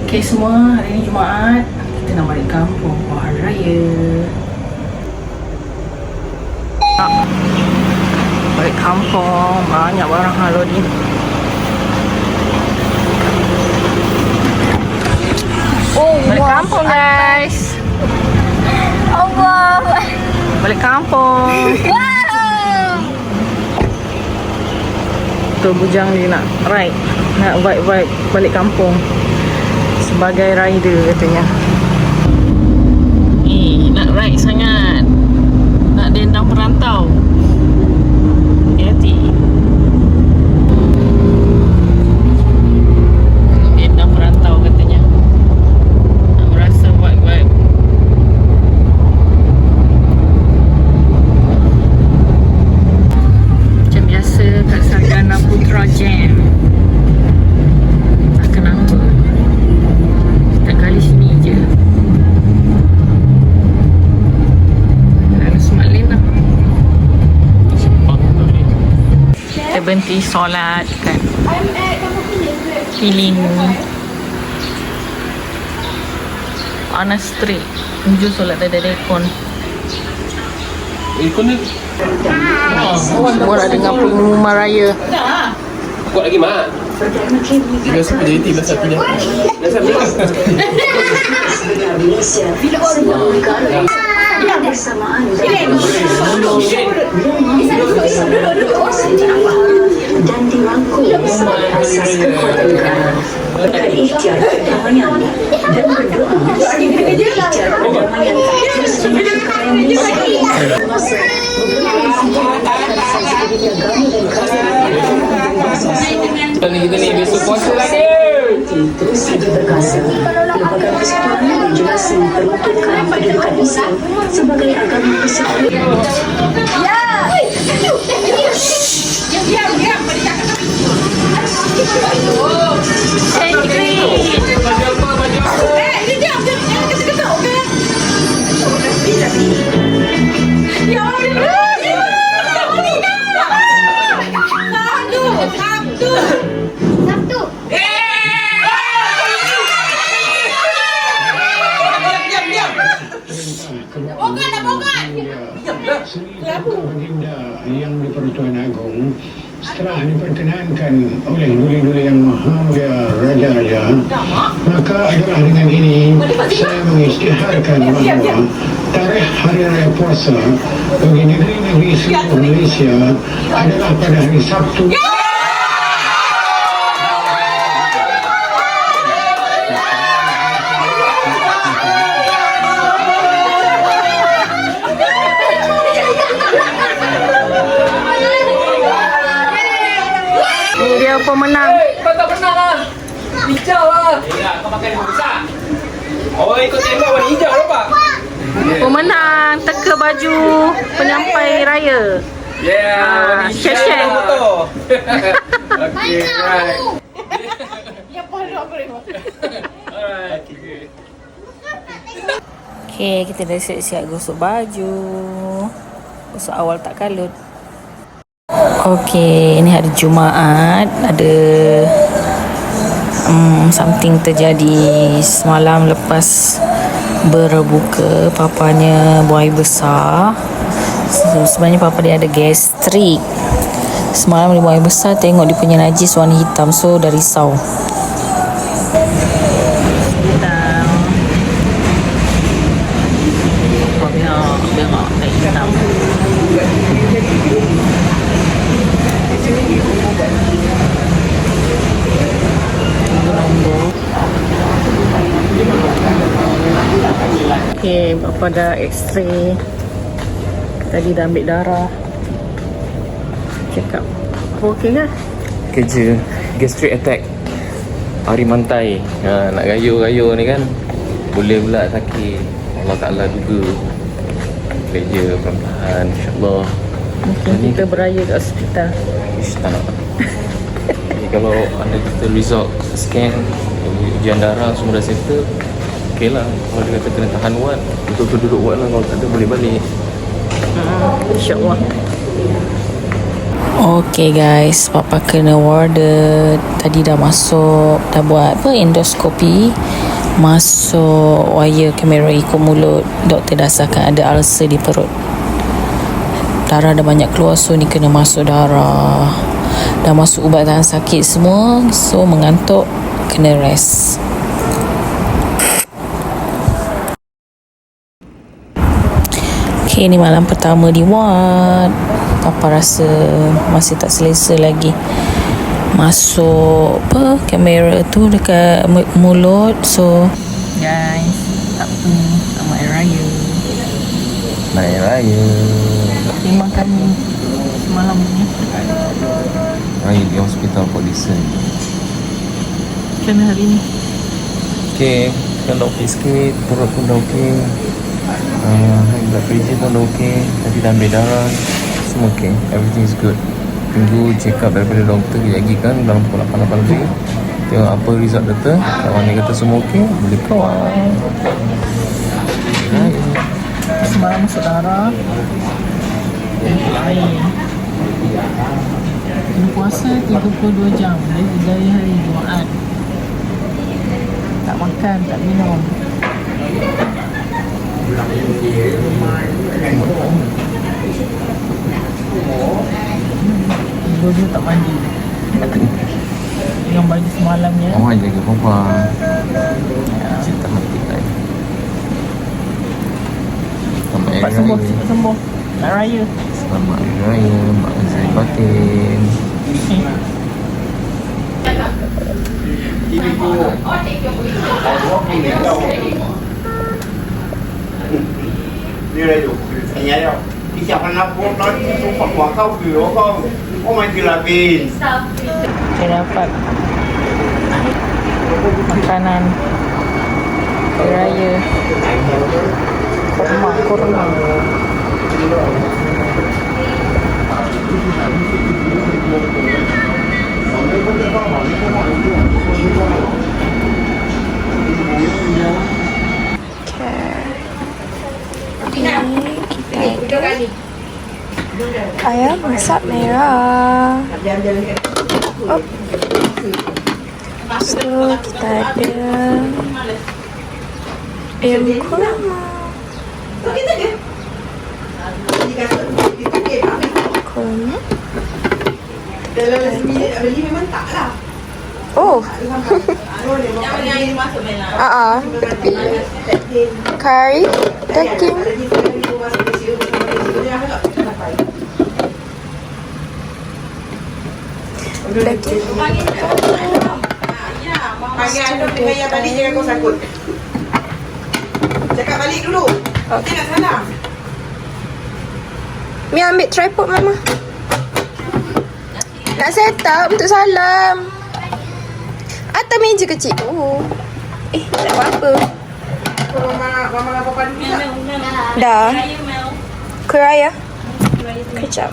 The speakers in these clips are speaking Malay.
Okay semua, hari ni Jumaat. Kita nak balik kampung buat hari raya. Balik kampung, banyak barang halo ni. Balik kampung guys. Allah. Balik kampung. Wow. Tu bujang dia nak ride, nak vibe-vibe balik kampung sebagai rider katanya. Ni nak ride sangat, nak dendang perantau. Hati-hati. Dendang perantau katanya. Nak merasa vibe-vibe. Macam biasa kat Sarjana Putra Jam. Tak kenapa. Setiap kali sini je. Lalu Smart Lane lah. Kita berhenti solat kat Pilin Ana Street. Menuju solat ada aircon. Aircon ni Borak dengan pengumuman raya. kuat lagi mak. Biasa penjahit bahasa punya. Biasa yang bersamaan dan dirangkul sebagai asas kekuatan negara. Berkat ikhtiar perdamaian dan berdoa semoga ikhtiar perdamaian terus dilakukan masa beberapa insiden akan sensitiviti agama dan kerajaan kita ni besok puasa lagi. terus saja berkasa. Lembaga Persekutuan dan jelas memperuntukkan kedudukan Islam sebagai agama persekutuan. Yang di-Pertuan Agong setelah diperkenankan oleh Duli-Duli Yang Maha Mulia Raja-Raja, maka adalah dengan ini saya mengisytiharkan bahawa tarikh Hari Raya Puasa bagi negeri-negeri seluruh Malaysia adalah pada hari Sabtu. Dia pemenang. Kau tak menang lah. Hijau lah. Ya, kau pakai yang besar. Orang ikut tembak warna hijau lah pak. Pemenang teka baju penyampai raya. Yeah, warna hijau. share. Okay, right. Alright, Okay, kita dah siap-siap gosok baju. Gosok awal tak kalut. Okay, ini hari Jumaat. Ada something terjadi semalam lepas berbuka. Papanya buang air besar. Sebenarnya papa dia ada gastrik. Semalam dia buang air besar, tengok dia punya najis warna hitam. So dah risau. Okay, bapa dah x-ray. Tadi dah ambil darah. Check up. Okay kan? kerja gastric attack hari mantai. Nak gayo-gayo ni kan boleh pula sakit. Allah Ta'ala duga kerja perlahan insyaAllah. Mungkin kita beraya kat hospital. Ish, tak nak. Kalau anda kita result scan ujian darah semua dah settle, okey lah. Kalau dia kata kena tahan ward, betul-betul duduk ward lah. Kalau tak ada boleh balik. InsyaAllah. Okay guys, Papa kena warded. Tadi dah masuk, dah buat apa, endoskopi. Masuk wire kamera ikut mulut. Doktor dah sahkan ada ulcer di perut. Darah dah banyak keluar, so ni kena masuk darah. Dah masuk ubat tahan sakit semua, so mengantuk, kena rest. Okay, ni malam pertama di ward. Papa rasa masih tak selesa lagi. Masuk apa, kamera tu dekat mulut. So guys, Sabtu selamat Hari Raya. Hari Raya. Terima kasih semalam ni. Raya di hospital for listen. Macam mana hari ni? Okay, kan dah okey sikit. Perut pun dah okey. High blood pressure pun dah okey. Tadi dah ambil darah. Semua okey. Everything is good. Tunggu check up daripada doktor lagi kan dalam pukul 8 lebih. Tengok apa result doktor. Kalau dia kata semua okey, boleh keluar. Semalam masuk darah. Air. Kena puasa 32 jam dari hari Jumaat. Tak makan, tak minum. Dua-dua tak mandi. Dengan baju semalamnya. Awak jaga papa. Cinta hati kan. Selamat Hari Cepat Raya. sembuh, cepat sembuh. Hari Raya. Selamat Hari Raya, Mak Azri Batin. Như đây đủ phải nhảy đâu đi chọc anh nó xuống phòng quảng không kiểu không có mấy kỳ là kỳ Saya dapat makanan Hari Raya. Kurma. Ayam masak merah. Oh. So kita ada ayam kurma. Kurma. Oh. Kari, daging. Panggil Anum dengan yang balik jangan kau sakut. Cakap balik dulu. Dia nak salam. Mi ambil tripod mama. Nak set up untuk salam. Atas meja kecil tu. Tak apa-apa. Mama nak papa dulu tak? Dah. Kuih raya. Kecap.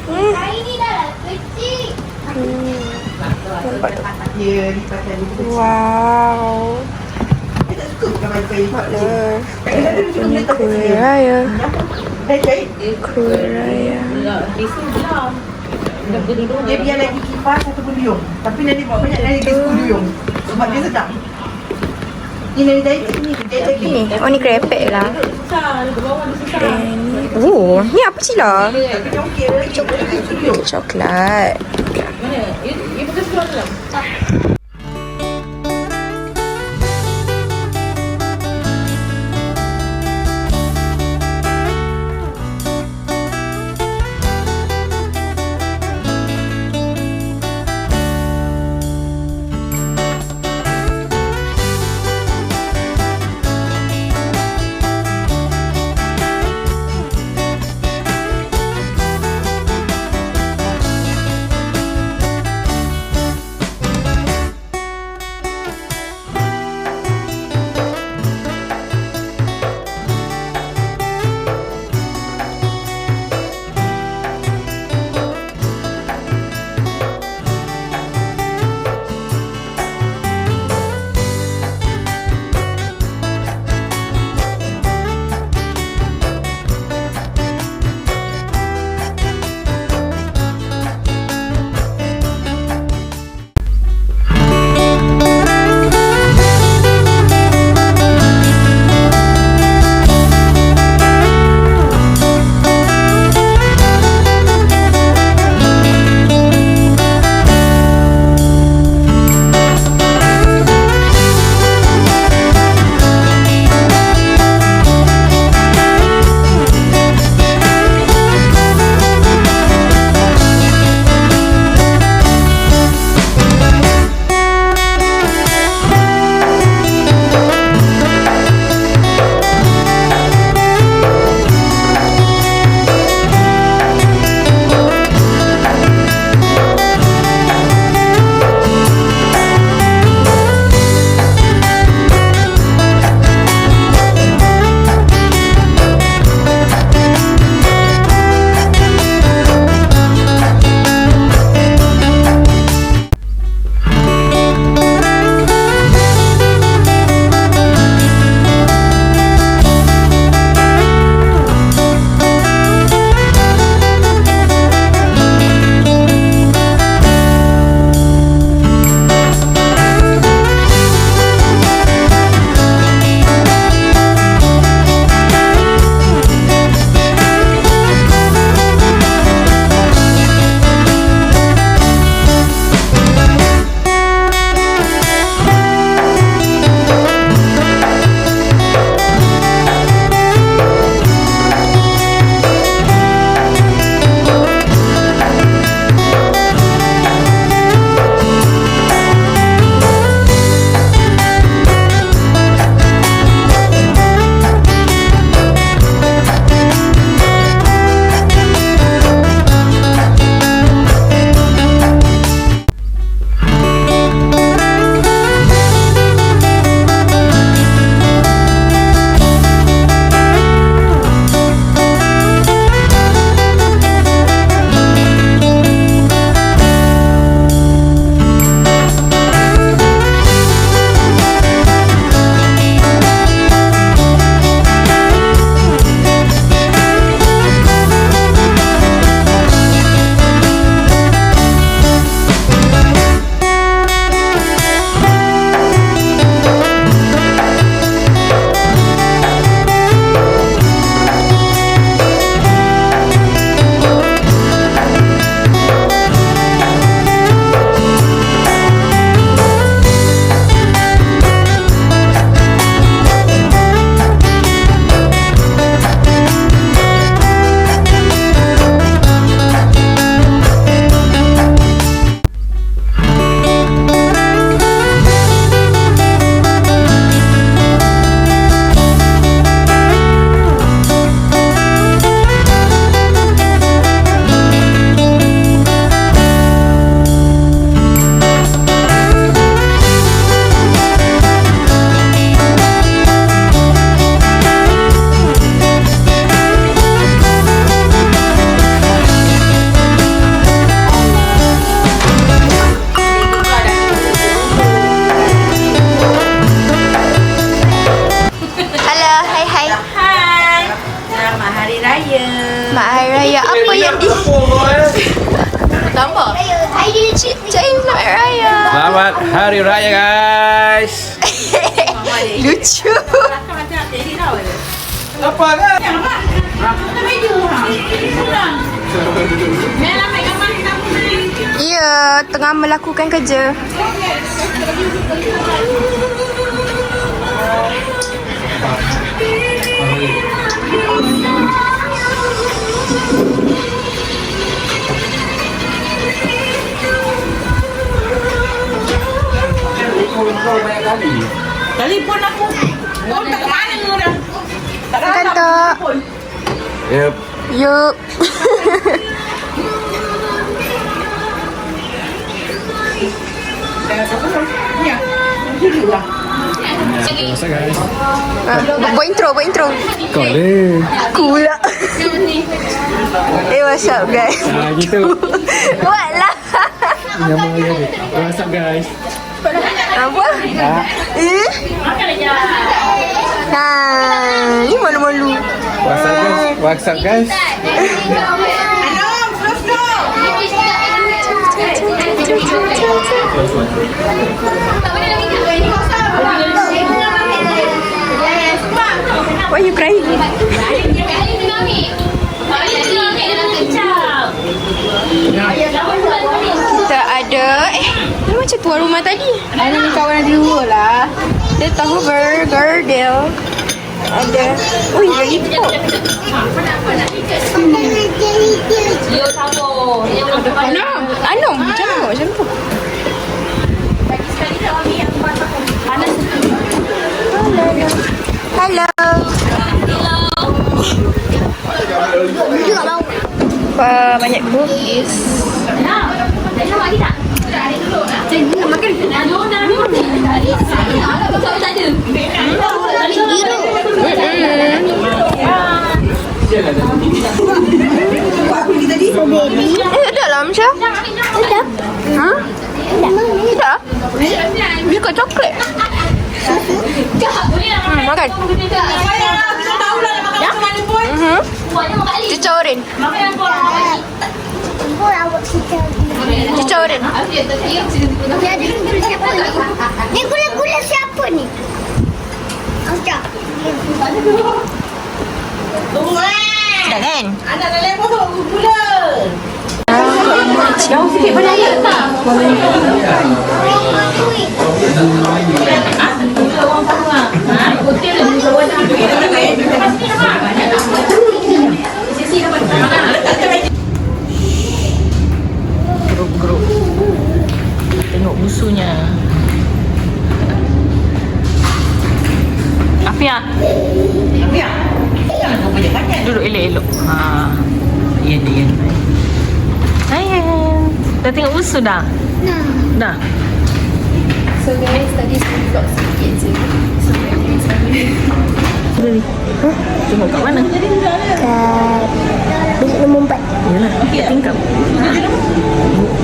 Hari ni dah kecil. Nampak tu. Ya, ni pasal dia. Wow. Dia tak suka bukan baju kain. Mak love. Ini kuih raya. Baik-baik. Kuih raya. Dia biar lagi kipas ataupun duyung. Tapi nanti bawa banyak dari dia suka duyung. Sebab dia sedap. Ni dari ni. Ni. Oh ni krepek lah. Oh, ni apa Cila? Coklat. Hari Raya guys. Lucu. Apa kan? Ya, tengah melakukan kerja. Telefon aku. Kau tak ke mana dah? Tak ada Kata. Yep. Yup. Buat intro. Kau le. Aku pula. What's up guys? Gitu. What lah? Nama dia. What's up guys? Apa? Ni malu-malu. What's up guys? Why you crying? Kita ada dia macam tuan rumah tadi. Ada ni kawan ada dua lah. Dia tahu burger dia. Ada. Ui, lagi pok. Anom, macam tu. Hello. Banyak cookies. Ada lah Amsyah. Ada. Ha? Ada. Dia kat coklat. Makan. Cuca oren. Cuca oren. Ni gula-gula siapa ni? Macam. Dah kan? Anak dah lepas tu gula. Jauh sikit pada ayat tak? Grup-grup. Tengok musuhnya. Afia. Duduk elok-elok. Ha. Ya dia. Sayang. Dah tengok musuh dah? Dah. So guys, tadi saya vlog sikit je. Tengok kat mana? Kat bilik nombor 4. Yalah, kat tingkap.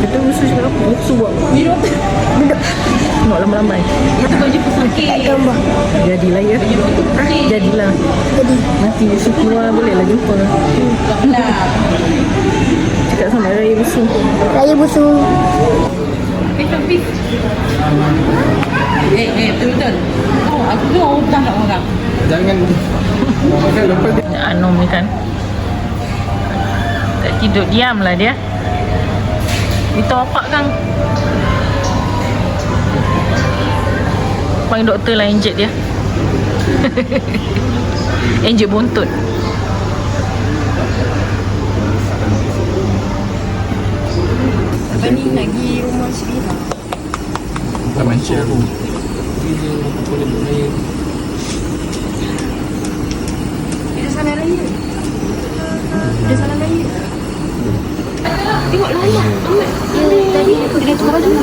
Kata musuh cakap apa? Musuh buat apa? Duduk. Tengok lambai-lambai. Tak gambar. Jadilah ya. Jadilah. Nanti musuh keluar bolehlah jumpa. Cakap sama raya musuh. Raya busu. Betul-betul. Oh, aku tu orang tak orang. Jangan. Anom ni kan. Tak tidur, diamlah dia. Itu apa Kang? Panggil doktor lah injek dia. Injek buntut. Lepas ni nak pergi rumah Syirah. Taman Ciaru. Dia sana raya. Dia sana raya. Tengok layak amat. Tadi dia tukar baju.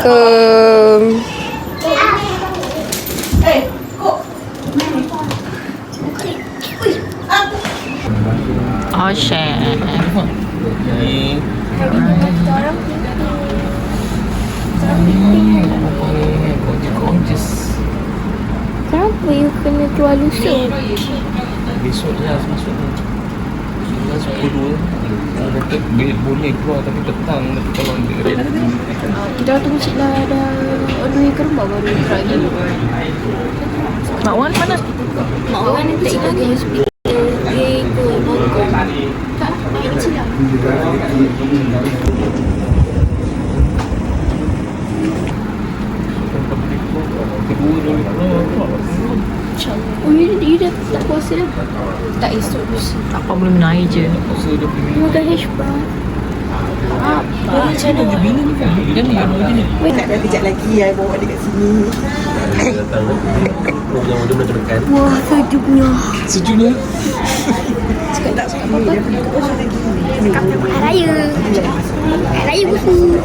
Oh, chef. Kenapa you kena jual lusuh? Besok je masuk ni. lepas pukul 2 dia kata boleh keluar tapi petang kalau dia Kita tunggu Cik Lah dah on the way ke rumah baru gerak lagi. Mak Wan mana? Mak Wan nanti Cik Lah ke hospital. Dia ikut Hongkong. Tak, ini Cik Lah. kedua dia keluar Oh, you dah tak puasa dah? Tak esok puasa. Apa boleh menaik je. masa dia pergi You makan hash brown. Macam mana? Bini ni kan? Dia ni yang begini. Nak dah kejap lagi I bawa dia kat sini. Wah, sejuknya. sejujurnya Tak apa-apa. Hari raya. Hari raya busu.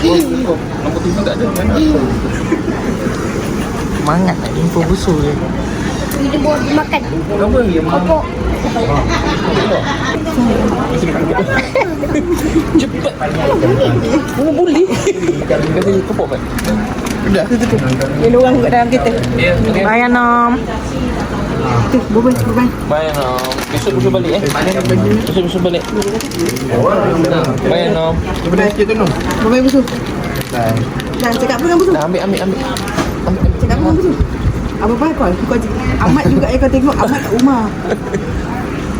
ya nombor tu tak ada mana Semangat nak jumpa busur je. Kita buat makan. apa Kopok. cepat oh boleh kata kopok kan Dia orang kat dalam kereta. ya Bayar nom. Bye-bye. bayar nom besok balik besok balik bayar nom Daripada sikit tu no. Bye-bye Busu. Dah cakap apa dengan Busu? dah ambil Cakap apa dengan Busu? Apa-apa call. Kau cakap. Ahmad juga kau tengok. Ahmad kat rumah.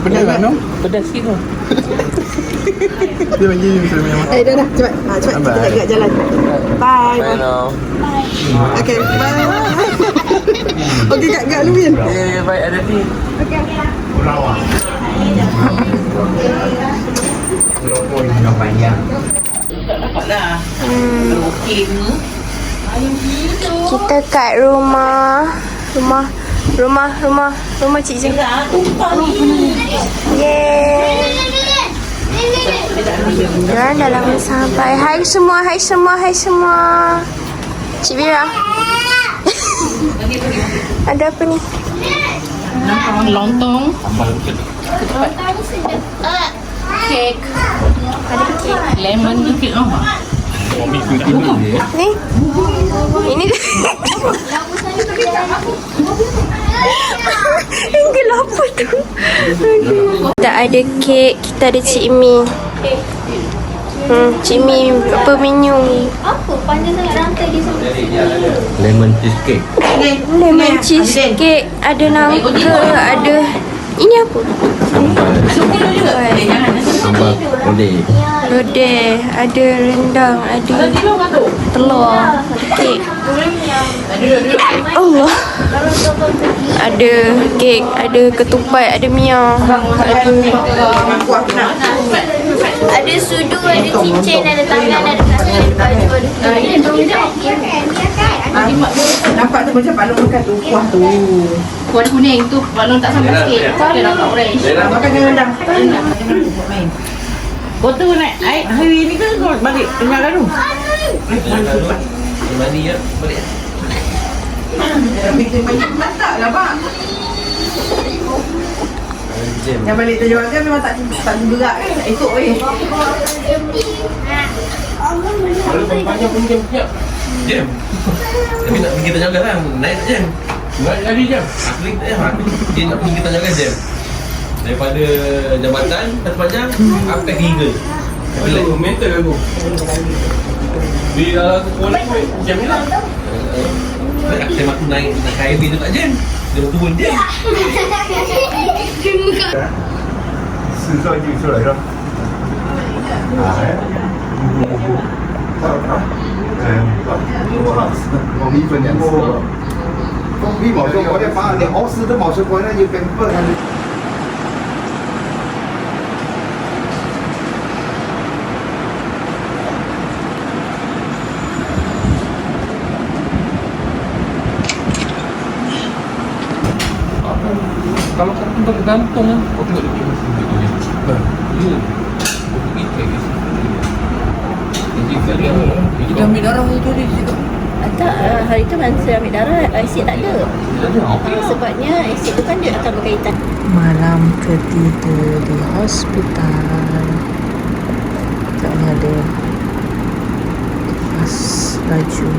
Pedas tak no? pedas sikit tu Dia bagi misalnya minyak makan. Dah. Cepat. Cepat kita nak gerak jalan. Bye. bayar nom Okay. Bye. Okay Kak Lumin. baik ada ni Kita kat rumah Cik Zeng. Yeay. Diorang dah lama sampai. Hai semua. Cik Bira. Ada apa ni? Lontong. Kek. Ada kek. Lemon cake oh. Ni. Ini Ini apa tu? Kita ada kek, kita ada Cik Mi. Cik Mi apa menu? lemon cheesecake Lemon cheesecake, ada nangka, ada ini apa? sambal boleh Lodeh, ada rendang, ada telur, kek. Allah. Ada kek, ada ketupat, ada mia, ada sudu, ada cincin, ada tangan, ada kaki, ada baju, ada Nampak tu macam Pak Long makan tu. Kuah tu. Kuah kuning tu balon tak sampai sikit. Dia nampak orange. Makan dengan rendang. Kau tu nak hari ni ke kau balik tengah lalu? mandi ya balik Bikin banyak masak lah Pak. Yang balik terjual kan memang tak gerak kan. Esok weh. panjang pun jam tapi nak pergi Tanjung Garang naik jam lagi jam aku tak jam dia nak pergi Tanjung Garang jam daripada jambatan satu panjang sampai ke Eagle tapi like meter aku dia aku boleh jam ni lah saya aku naik highway tu tak jam dia turun jam 四岁就出来了。我米粉2次。风皮毛血管的把你熬死的毛血管那就根本。 kalau kata tergantung kan kau tengok dia Dia ambil darah tu dia cakap. Tak, hari tu masa ambil darah, asid tak ada. Sebabnya asid tu kan dia akan berkaitan. Malam ketiga di hospital. Tak ada kipas baju,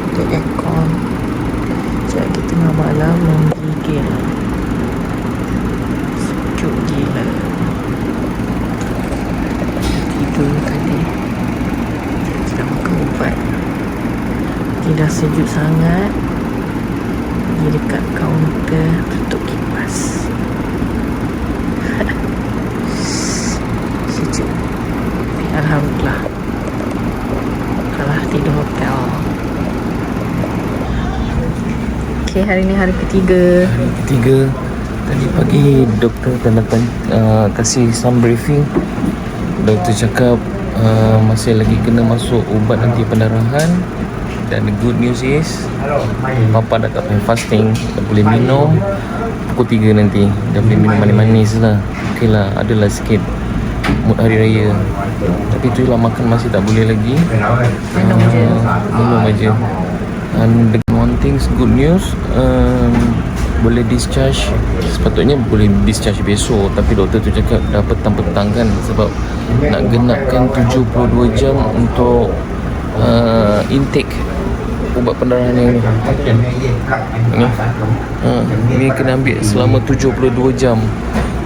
ada aircon. Sekejap lagi tengah malam menggigil. sejuk sangat. Di dekat kaunter tutup kipas. Sejuk. Alhamdulillah. Kalah tidur hotel. Okay, hari ni hari ketiga. Hari ketiga. Tadi pagi doktor kasih some briefing. Doktor cakap masih lagi kena masuk ubat anti pendarahan. Dan the good news is Papa dah tak payah fasting, dah boleh minum. Pukul 3 nanti dah boleh minum manis-manis lah. Okay lah, adalah sikit mood hari raya. Tapi tu lah, makan masih tak boleh lagi. Minum je. And the one thing's good news, boleh discharge. Sepatutnya boleh discharge besok, tapi doktor tu cakap dah petang-petang kan, sebab nak genapkan 72 jam untuk intake ubat pendarahan yang ni kena ambil selama 72 jam.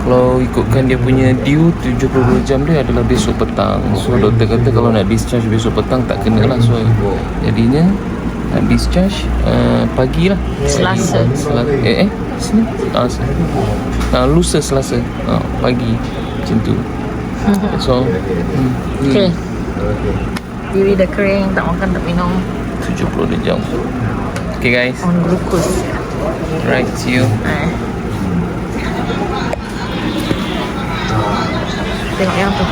Kalau ikutkan dia punya due 72 jam dia adalah besok petang. So doktor kata kalau nak discharge besok petang tak kena lah. So jadinya nak discharge pagi lah, Selasa. Sini lusa Selasa pagi macam tu. That's all. Okay. Diri dah kering, tak makan tak minum. 72 jam. Okay guys, On glucose. right, see you. Tengok yang tu.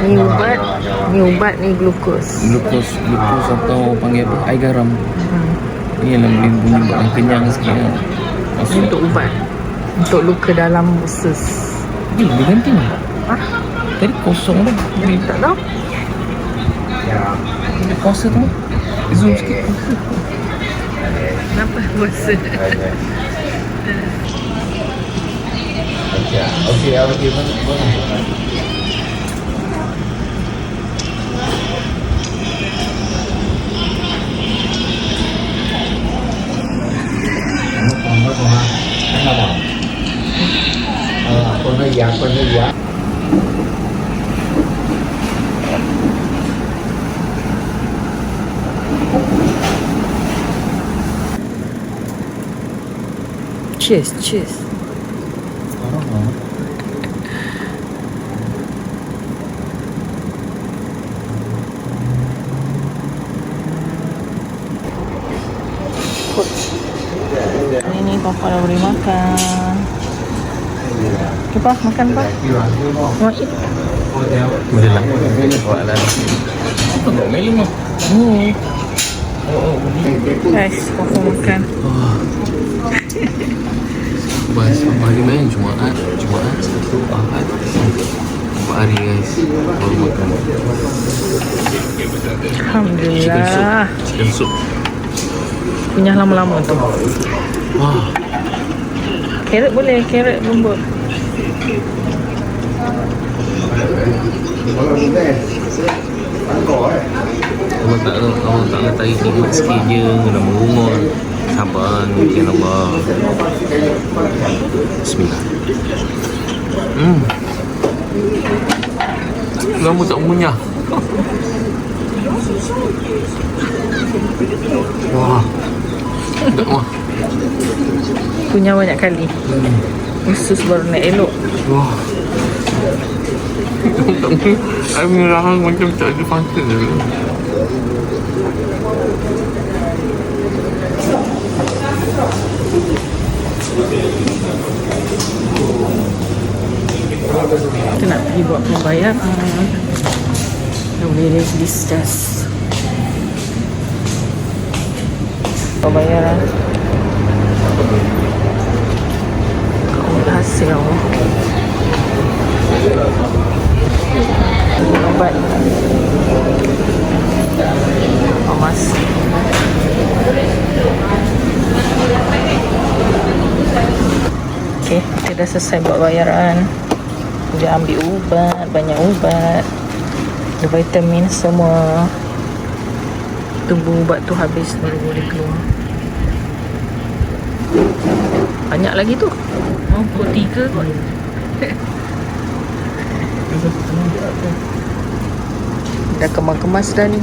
Ni ubat, ni glucose. Glucose atau panggil apa? Air garam. Ni yang boleh bunyi buat yang kenyang sikit kan. Ni untuk ubat. Untuk luka dalam usus. Dia ganti ni. Hah? Tadi kosong dah. Tak tahu. Dia puasa tu. Zoom sikit. Kenapa puasa? Okey, mana? Con nó già. Cheers. Ini Papa dah boleh makan. Okay, Pak, makan Pak. Mau eat? Boleh lah. Buat lah. Tak melem lah. Guys, Papa makan. Bas, hari main Jumaat, Sabtu, Ahad. 4 hari guys. Baru makan. Alhamdulillah. Chicken soup. Punya lama-lama tu. Wah. Carrot boleh, carrot lembut. Awak tak nak tarik nikmat sikit je. Nak merungut. Sabar, mungkin Allah. Bismillah. Lama tak munyah. Wah. Tak wah. Punya banyak kali. Usus baru nak elok. Wah. Air merah macam tak ada fasa je. Kita nak pergi buat pembayaran. Dah boleh discharge. Pembayaran. Kau hasil. Obat. Omas. Okay, kita dah selesai buat bayaran. Dia ambil ubat, banyak ubat, ada vitamin semua. Tunggu ubat tu habis baru boleh keluar. Banyak lagi tu. Pukul 3 kot. Dah kemas-kemas dah ni.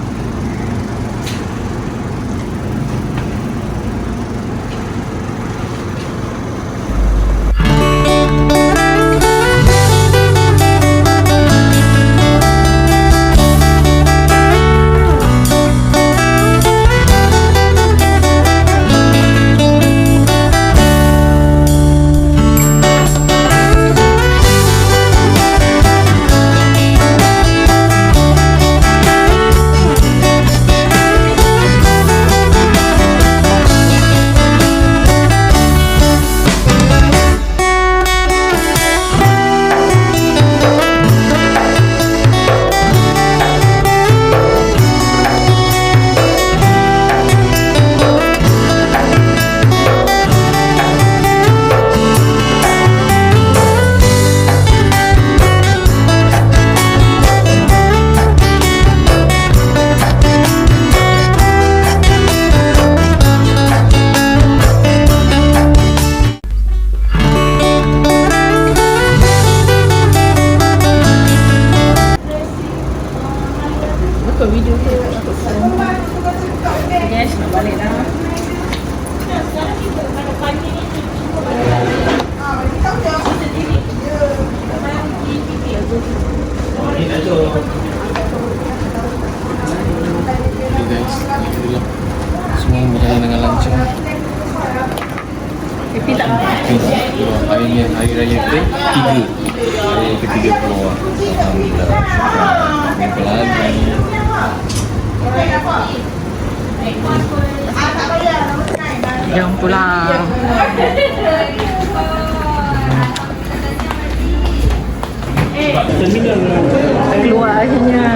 punya hari raya ketiga. Hari ketiga keluar. Alhamdulillah. Jumpa lagi. Jom pulang. Keluar akhirnya.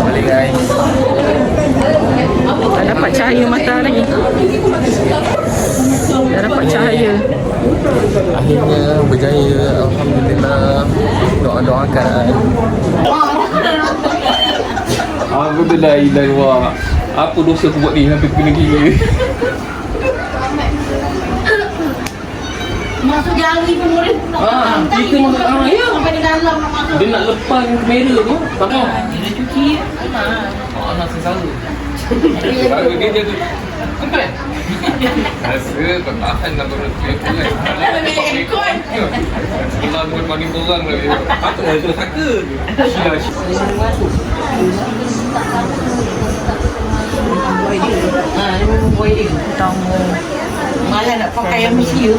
Balik guys. Tak dapat cahaya matahari. Tak dapat cahaya. Akhirnya berjaya. Alhamdulillah. Doa-doakan. Aku tu dah hilang wak. Apa dosa aku buat ni sampai kena gila. Masuk jari pun boleh. Kita masuk ya. Sampai di dalam nak masuk. Dia nak lepas kamera tu. Takkan? Dia dah cuci. Nak sesara. Baru dia jaga. Sampai? Rasa pertahan lah baru dia kan. Memang ikut. Sebelah bukan paling korang lah. Patut lah tu saka. Tamu. Malah nak pakai yang mesti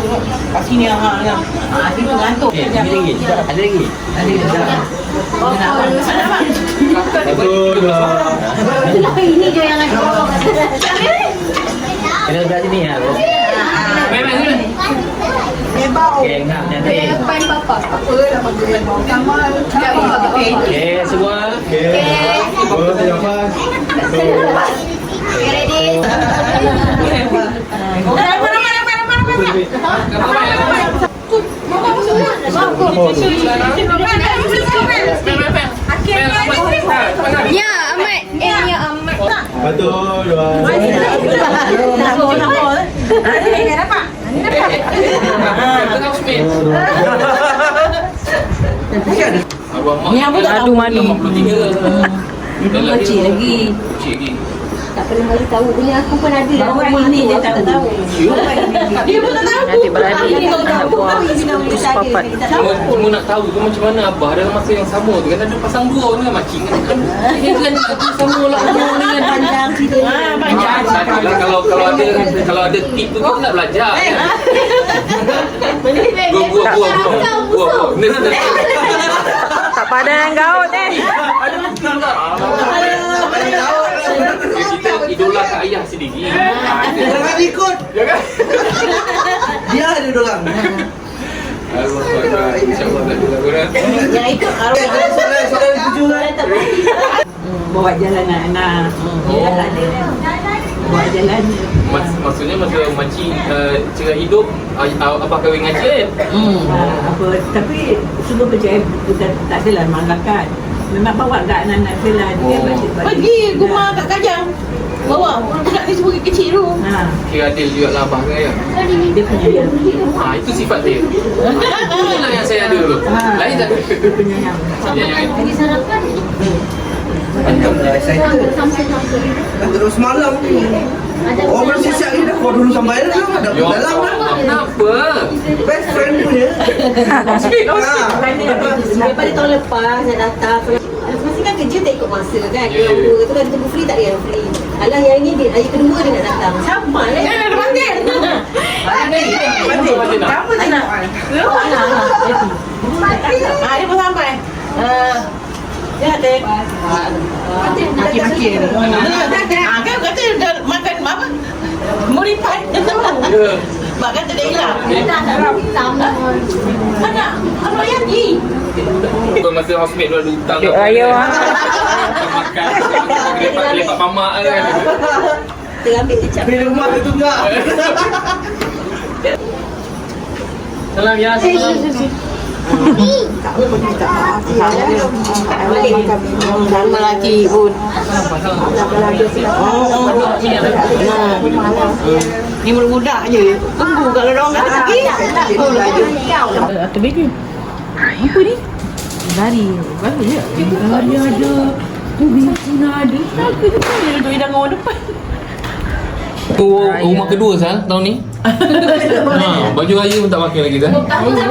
kat sini sini ngantuk. Ada lagi? Ada lagi? Ini je yang nak bawa. Kena berat sini ya, bro. Okey, ngap nanti. Depan papa. Okey, semua. Okey. Bawa saya lepas. Ready? Ya, Ahmad. Ya, Ahmad. Betul, dua. Madu madu. Kecil lagi. Kecil lagi. Tak pernah kali tahu. Punya aku pun ada. Orang ini dia tak tahu. Dia pun tak tahu. Adik-beradik anak buah sepapat. Cuma nak tahu tu macam mana Abah dalam masa yang sama tu kan ada pasang dua ni kan makcik kan. Dia kan aku sama lah umur ni kan Panjang cerita. panjang. Kalau ada tip tu kita nak belajar. Buah. Tak padan gaut ni. Kita idola kat ayah sendiri. Jangan ikut. Dia ada dorang. Allah Akbar. InsyaAllah tak ada orang. Yang itu arwah. Soalan tujuan. Bawa jalan anak. Bawa jalan. Maksudnya masa makcik cerah hidup Abah kahwin ngaji kan? Apa tapi semua percaya bukan tak adalah malakat. Memang bawa kat anak-anak selah dia Pergi rumah kat Kajang. Bawa budak ni semua kecil tu. Kira adil juga lah Abah dengan ayah. Dia punya Itu sifat dia. Itulah yang saya ada dulu. Lain tak? dia punya yang Pergi sarapan. Dah terus malam ni. Oh, bersisiap ni dah kau dulu sampai dah. Dah Ya dalam dah. Kenapa? Best friend punya. Daripada tahun lepas saya datang. Masa kan kerja tak ikut masa kan. Dia tu kan tunggu free tak ada yang free. Alah yang ini dia hari kedua dia nak datang. Sama lah. Ada panggil. Kamu tak nak? Dia pun sampai. Ya, Dek. Maki-maki dia. Kan kata dah makan apa? Muripat. Mak kata dia hilang. Mana? Apa yang ni? Bukan masa housemate tu ada hutang. Dek raya Makan. Lepak mamak kan. Terambil kecap. Bila rumah tu tunggak. Salam ya. Salam. Nama lelaki pun. Ni budak je. Tunggu kalau orang kata lagi. Atau begi. Apa ni? Lari. Lari ya? Lari ada. Ubi pun ada. Aku tu dia duduk hidangan orang depan. Tu rumah kedua Sal tahun ni. Baju raya pun tak pakai lagi Sal. Nama dia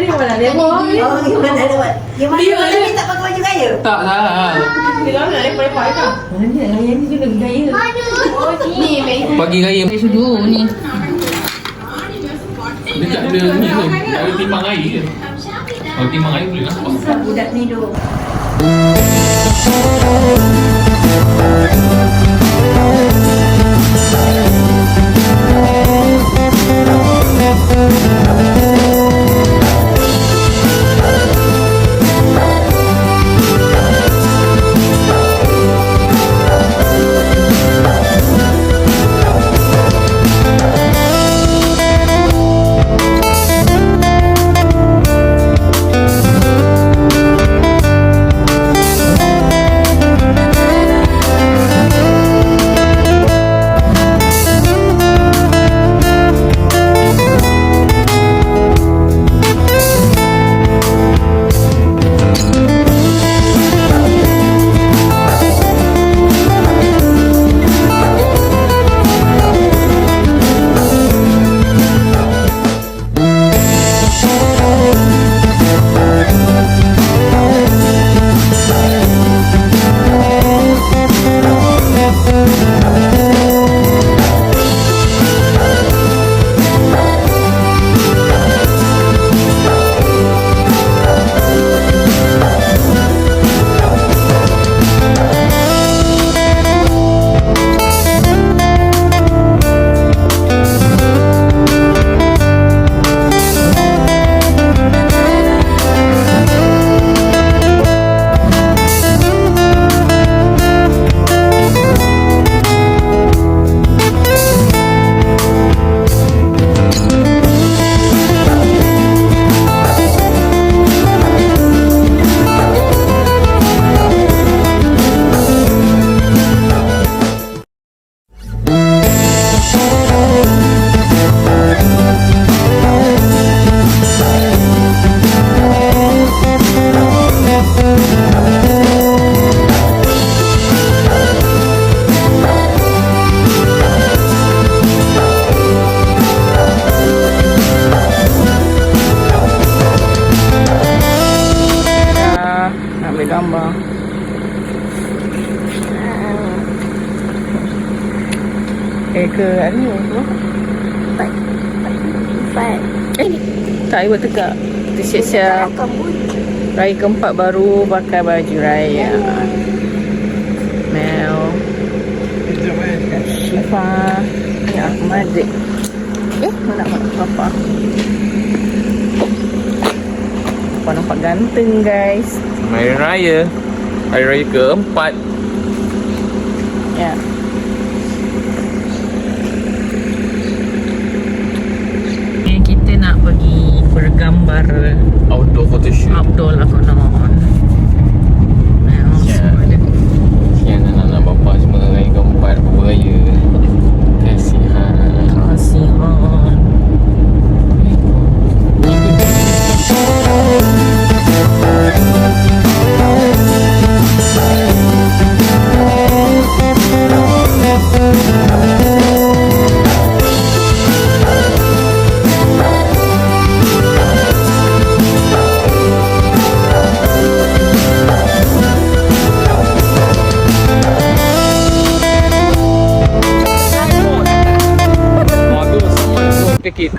mana? Dia mau. Yang mana ni tak pakai baju raya? Tak lah. Dia nak lepak-lepak kan? Raya ni juga gaya. Ni, Pagi raya. Sudu ni. Dia tak ada ni pun. Dia ada timbang air je. Kalau timbang air boleh nampak. Budak ni duk. Gambar. Ke hari ni tu? Empat. Tak, I buat tegak. Kita siap-siap raya keempat baru pakai baju raya. Mel, Syifa, Ahmad. Mana Papa? Papa nampak ganteng guys. Hari Raya. Hari Raya keempat. Ya. Kita nak pergi bergambar Outdoor photoshoot. outdoor lah konon. Ya. Yang anak-anak bapa semua raya keempat beraya. Kasihan. Kasihan.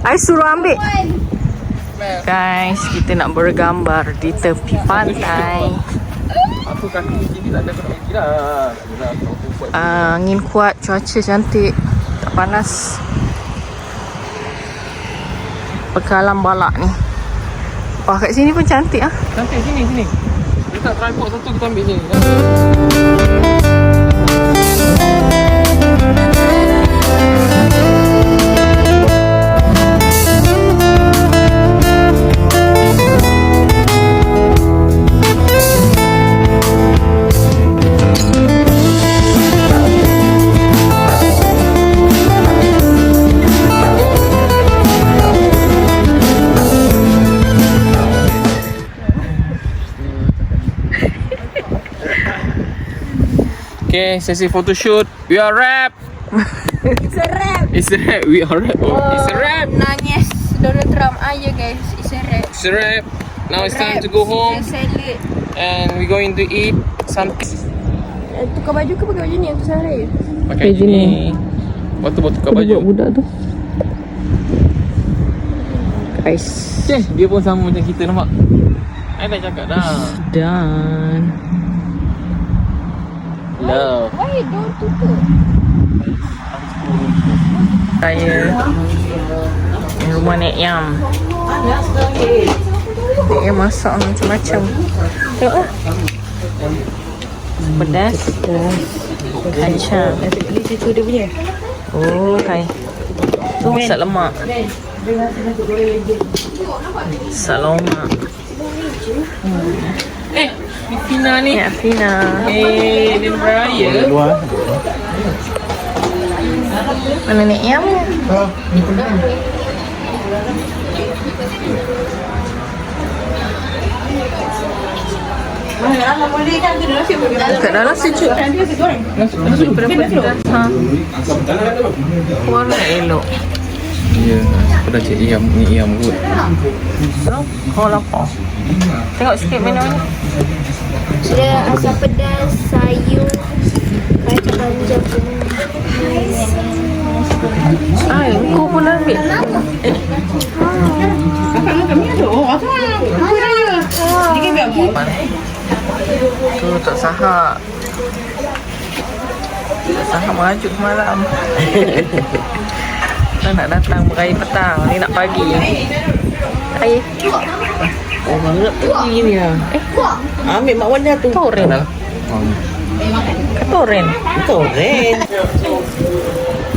I suruh ambil. Guys, kita nak bergambar di tepi pantai. Apa kaki sini tak ada kena pergi lah. Angin kuat, cuaca cantik, tak panas. Pekalan balak ni. Wah, kat sini pun cantik ah. Cantik sini. Letak tripod satu kita ambil sini. Okay, sesi photoshoot. We are wrap. It's a wrap. It's a wrap. We are wrap. It's a wrap. Nangis Donald Trump aja guys. It's a wrap. It's a wrap. Now it's time to go home. Salad. And we're going to eat something. Tukar baju ke pakai baju ni untuk sehari? Pakai baju ni. Waktu buat tukar baju. Budak tu. Guys. Dia pun sama macam kita nampak. I dah cakap dah. Dan Love. Why don't tutup? saya rumah Nek Yam. Nek Yam masak macam-macam. Tengok lah. Pedas. Kacang. Itu dia punya. Oh, okay. Tu masak lemak. Masak lemak. Fina ni. Ya, Fina. Dia beraya. Mana Nek Yam? Kat dalam sejuk. Ha. Warna elok. Ya, aku dah cek iam kot. Oh, lapar. Tengok sikit menu ni. Ada asam pedas, sayur, kacang panjang. Ay, kau pun ambil. Tu tak sahak. Tak sahak merajuk malam. Kita nak datang beraya petang. Ni nak pagi. Air. Oh, banget pergi ni lah. Ambil mak Wanda tu. Toren. Toren. Toren.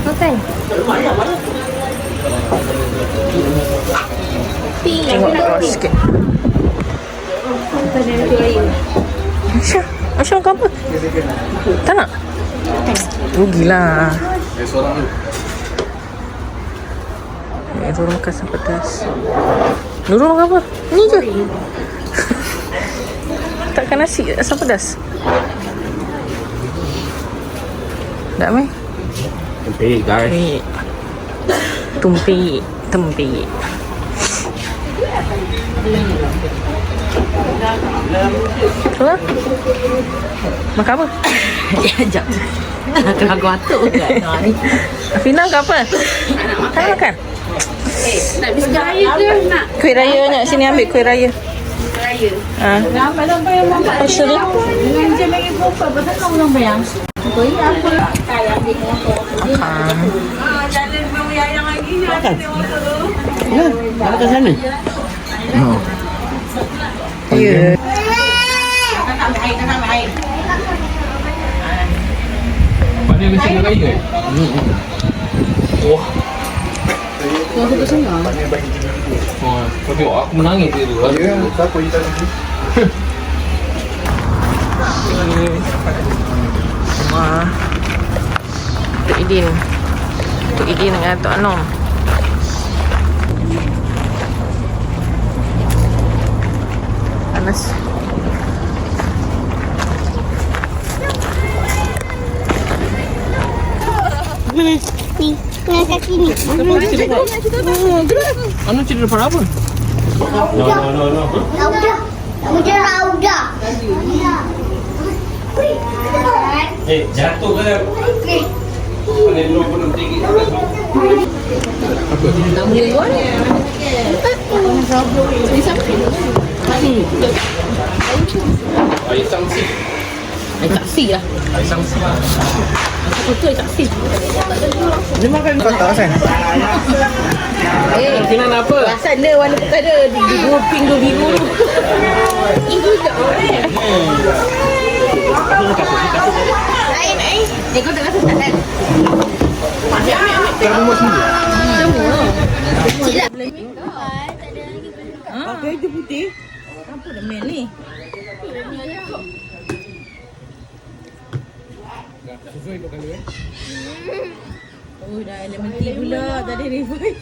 Makan. Tengok keluar sikit. Aisyah, Aisyah makan apa? Tak nak? Rugilah. Nurul makan asam pedas. Nurul makan apa? Ni je. Takkan nasi asam pedas? Tak meh? Tempik guys. Tempik. Keluar. Makan apa? Sekejap. Kalau aku atuk kan. Ni. Afina makan apa? Tak nak makan? Nak biskuit raya ke nak? Kuih raya nak sini ambil kuih raya. Raya. Ha. Nampak yang mampak Pasal dia. dengan jam lagi berapa? Pasal kau nampak yang kau ini apa lah? Kayak ambil motor. Makan. Jalan memang yang lagi. Makan. Ya, nak ke sana. Ya. Pak dia mesti nak raya. Wah. Kau suka senang? Wah, kau tengok aku menangis dia tu. Ya, siapa yang tadi? Wah. Tok Idin dengan Tok Anom. Panas. Ni, dengan kaki ni. Anu cerita depan apa? Rauda. Rauda, Rauda. Jatuh ke? Paling dulu pun tinggi. Air sangsi. Air taksi lah. Air sangsi. Aku tu air taksi. Dia makan kau tak Hasan? Kena nak apa? Pasal dia warna putih ada. Dua pink, dua biru. Itu je. Kau tak rasa tak kan? Kau buat sendiri? Pakai je putih. Apa dah main ni? Oh dah lemon tea pula. Tadi revive.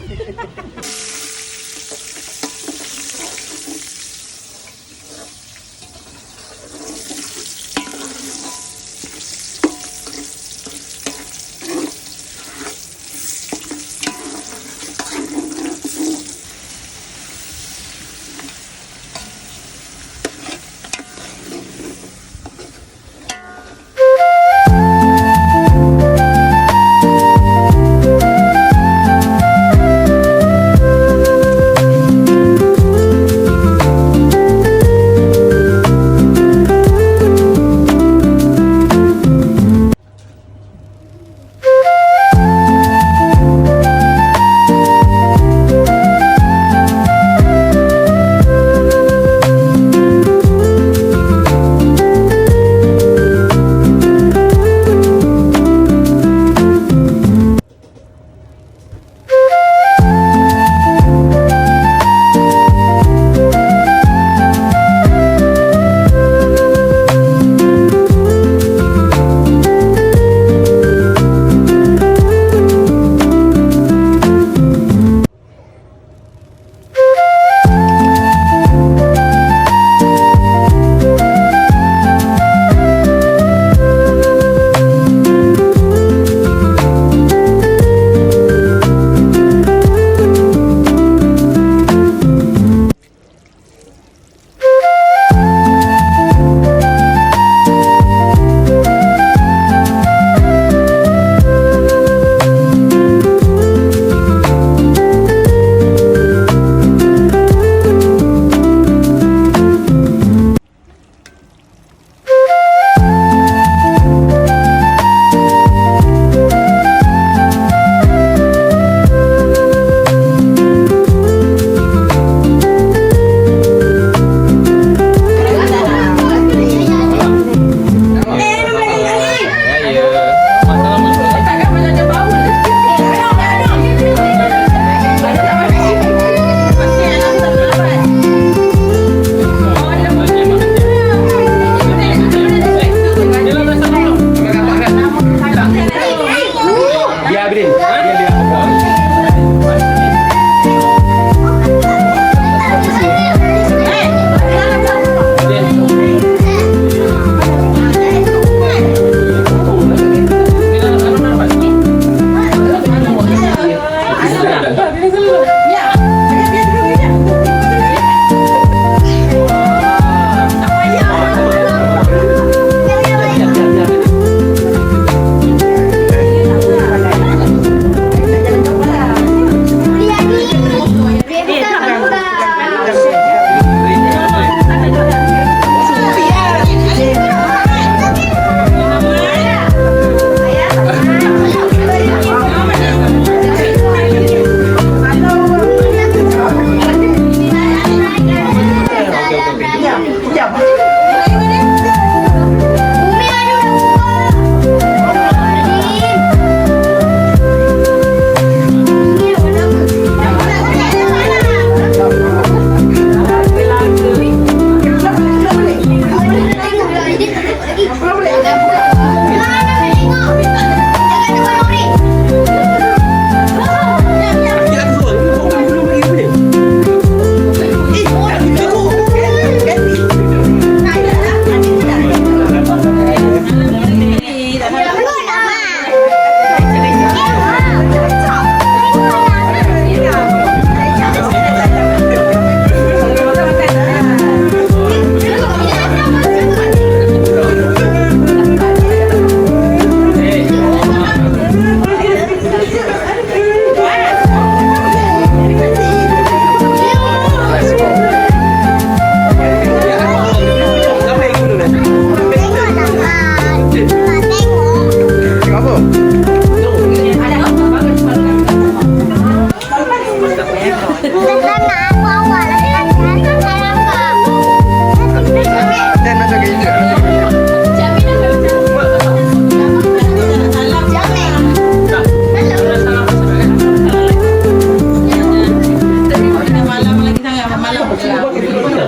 malam je lah.